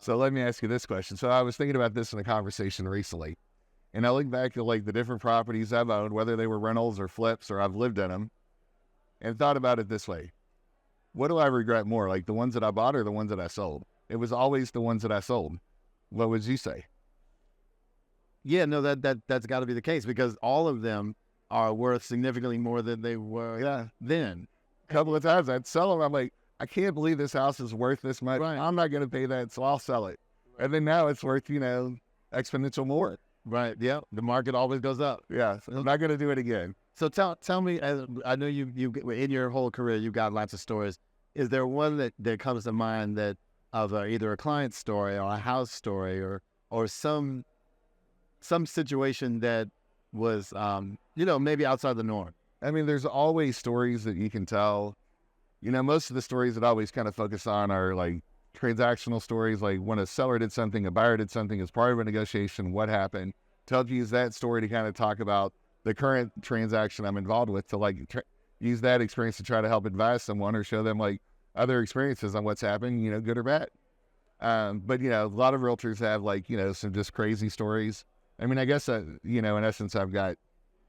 So let me ask you this question. So I was thinking about this in a conversation recently, and I look back at like the different properties I've owned, whether they were rentals or flips or I've lived in them, and thought about it this way. What do I regret more, like the ones that I bought or the ones that I sold? It was always the ones that I sold. What would you say? Yeah, no, that's got to be the case because all of them are worth significantly more than they were then. A couple of times I'd sell them. I'm like, I can't believe this house is worth this much. Right. I'm not going to pay that, so I'll sell it. And then now it's worth, exponential more. Right. Yeah. The market always goes up. Yeah. So I'm not going to do it again. So tell me, I know you in your whole career, you've got lots of stories. Is there one that comes to mind that of either a client story or a house story or some situation that was, maybe outside the norm? I mean, there's always stories that you can tell. Most of the stories that I always kind of focus on are like transactional stories, like when a seller did something, a buyer did something as part of a negotiation, what happened. To use that story to kind of talk about the current transaction I'm involved with, to like use that experience to try to help advise someone or show them like other experiences on what's happening, good or bad. But a lot of realtors have like, some just crazy stories. I mean, I guess, in essence, I've got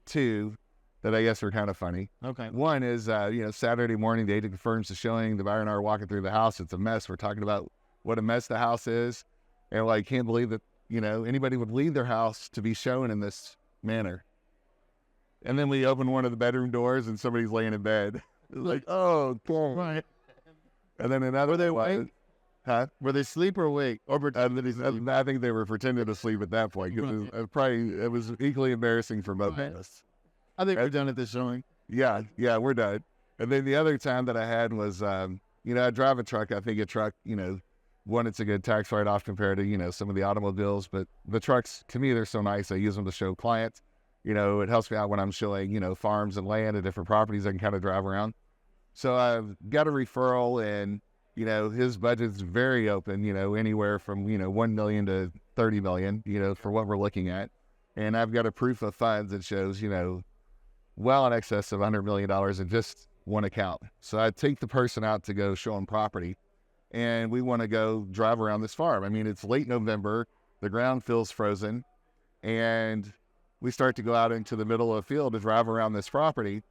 two that I guess are kind of funny. Okay. One is, Saturday morning, the agent confirms the showing. The buyer and I are walking through the house. It's a mess. We're talking about what a mess the house is. And like, can't believe that, anybody would leave their house to be shown in this manner. And then we open one of the bedroom doors and somebody's laying in bed. It's like, oh, God. Right. And then another. Were they awake? Huh? Were they asleep or awake? Or I think they were pretending to sleep at that point. It was equally embarrassing for both of us. I think we're done at this showing. Yeah, we're done. And then the other time that I had was, I drive a truck. I think a truck, one, it's a good tax write-off compared to, some of the automobiles. But the trucks, to me, they're so nice. I use them to show clients. It helps me out when I'm showing, farms and land and different properties I can kind of drive around. So I've got a referral and, his budget's very open, anywhere from, 1 million to 30 million, for what we're looking at. And I've got a proof of funds that shows, well in excess of $100 million in just one account. So I take the person out to go show them property and we want to go drive around this farm. I mean, it's late November, the ground feels frozen, and we start to go out into the middle of the field to drive around this property,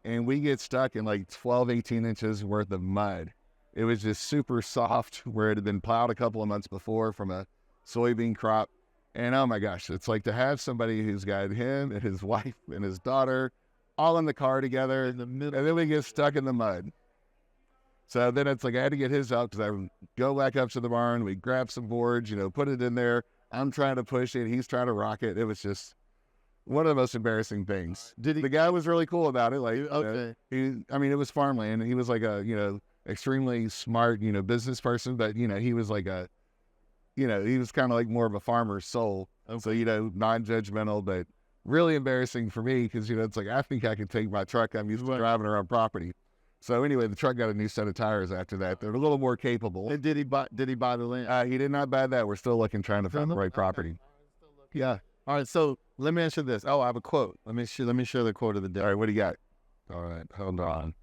and we get stuck in like 12, 18 inches worth of mud. It was just super soft where it had been plowed a couple of months before from a soybean crop. And oh my gosh, it's like to have somebody who's got him and his wife and his daughter all in the car together in the middle, and then we get stuck in the mud. So then it's like I had to get his out because I go back up to the barn, we grab some boards, put it in there. I'm trying to push it, he's trying to rock it. It was just one of the most embarrassing things. The guy was really cool about it. Like, okay. It was farmland. He was like a, extremely smart, business person, but, he was like he was kind of like more of a farmer's soul. Okay. So, non-judgmental, but really embarrassing for me because, it's like, I think I could take my truck. I'm used to driving around property. So anyway, the truck got a new set of tires after that. They're a little more capable. And did he buy the land? He did not buy that. We're still trying to find the right property. Yeah. All right. So let me answer this. Oh, I have a quote. Let me share the quote of the day. All right. What do you got? All right. Hold on.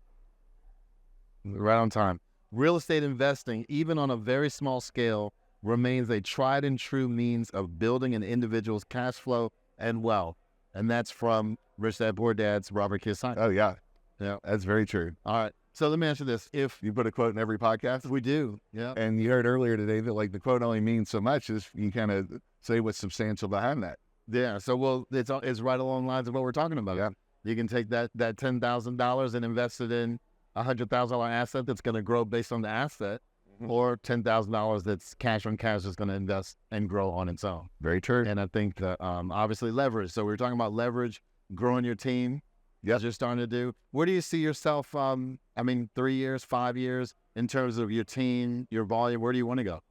Right on time. Real estate investing, even on a very small scale, remains a tried and true means of building an individual's cash flow and wealth. And that's from Rich Dad Poor Dad's Robert Kiyosaki. Oh, yeah. Yeah. That's very true. All right. So let me answer this. If you put a quote in every podcast? We do. Yeah. And you heard earlier today that like the quote only means so much is you kind of say what's substantial behind that. Yeah. So, it's right along the lines of what we're talking about. Yeah. You can take that $10,000 and invest it in a $100,000 asset that's going to grow based on the asset, or $10,000 that's cash on cash that's going to invest and grow on its own. Very true. And I think that obviously leverage. So we're talking about leverage, growing your team. Yes, you're starting to do. Where do you see yourself? 3 years, 5 years in terms of your team, your volume. Where do you want to go?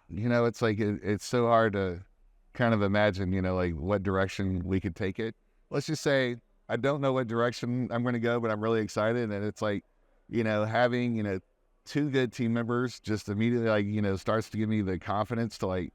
It's like it's so hard to kind of imagine. Like what direction we could take it. Let's just say I don't know what direction I'm going to go, but I'm really excited. And it's like, having two good team members just immediately starts to give me the confidence to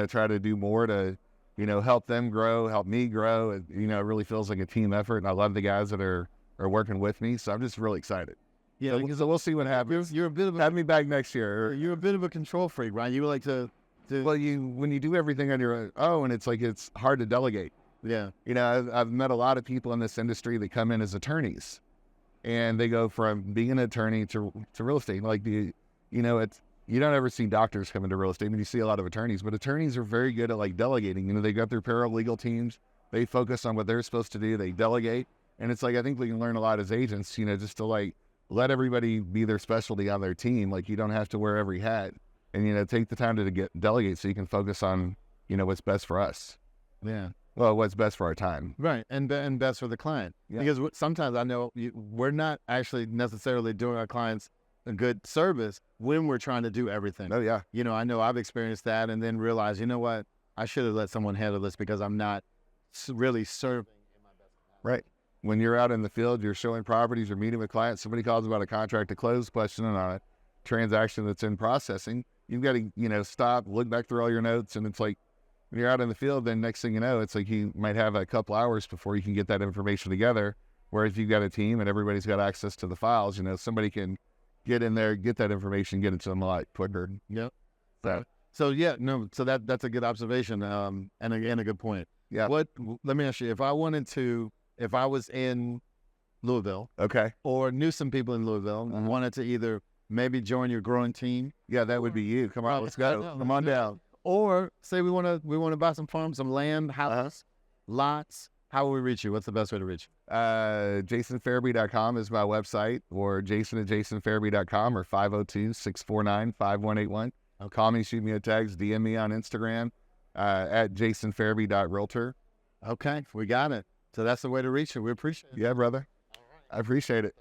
try to do more to. Help them grow, help me grow. It really feels like a team effort. And I love the guys that are working with me. So I'm just really excited. Yeah, So we'll see what happens. you're a bit of a Have me back next year. you're a bit of a control freak, right? You like to Well, when you do everything on your own, it's like it's hard to delegate. yeah. You know, I've met a lot of people in this industry that come in as attorneys, and they go from being an attorney to real estate. Like you don't ever see doctors come into real estate. I mean, you see a lot of attorneys, but attorneys are very good at like delegating. You know, they got their paralegal teams. They focus on what they're supposed to do. They delegate, and it's like I think we can learn a lot as agents. You know, just to like let everybody be their specialty on their team. Like you don't have to wear every hat, and take the time to delegate so you can focus on what's best for us. Yeah. Well, what's best for our time. Right, and best for the client. Yeah. Because sometimes I know we're not actually necessarily doing our clients a good service when we're trying to do everything. Oh yeah. I know I've experienced that, and then realized, you know what, I should have let someone handle this because I'm not really serving in my best capacity. Right. When you're out in the field, you're showing properties, you're meeting with clients. Somebody calls about a contract to close question on a transaction that's in processing. You've got to stop, look back through all your notes, and it's like, when you're out in the field, then next thing you know, it's like you might have a couple hours before you can get that information together. Whereas you've got a team and everybody's got access to the files, somebody can get in there, get that information, get it to them a lot quicker. Yep. So yeah, no, so that's a good observation, and again, a good point. yeah. Let me ask you, if I was in Louisville, Okay. or knew some people in Louisville and wanted to either maybe join your growing team, Yeah, that would be you. Come on, let's go. Come on down. or say we want to buy some farms, some land, houses, lots, how will we reach you? What's the best way to reach you? JasonFarabee.com is my website, or Jason@JasonFarabee.com, or 502-649-5181. Call me, shoot me a text, DM me on Instagram at JasonFarabee.Realtor. Okay, we got it. So that's the way to reach you. We appreciate it. Yeah, brother. All right. I appreciate it.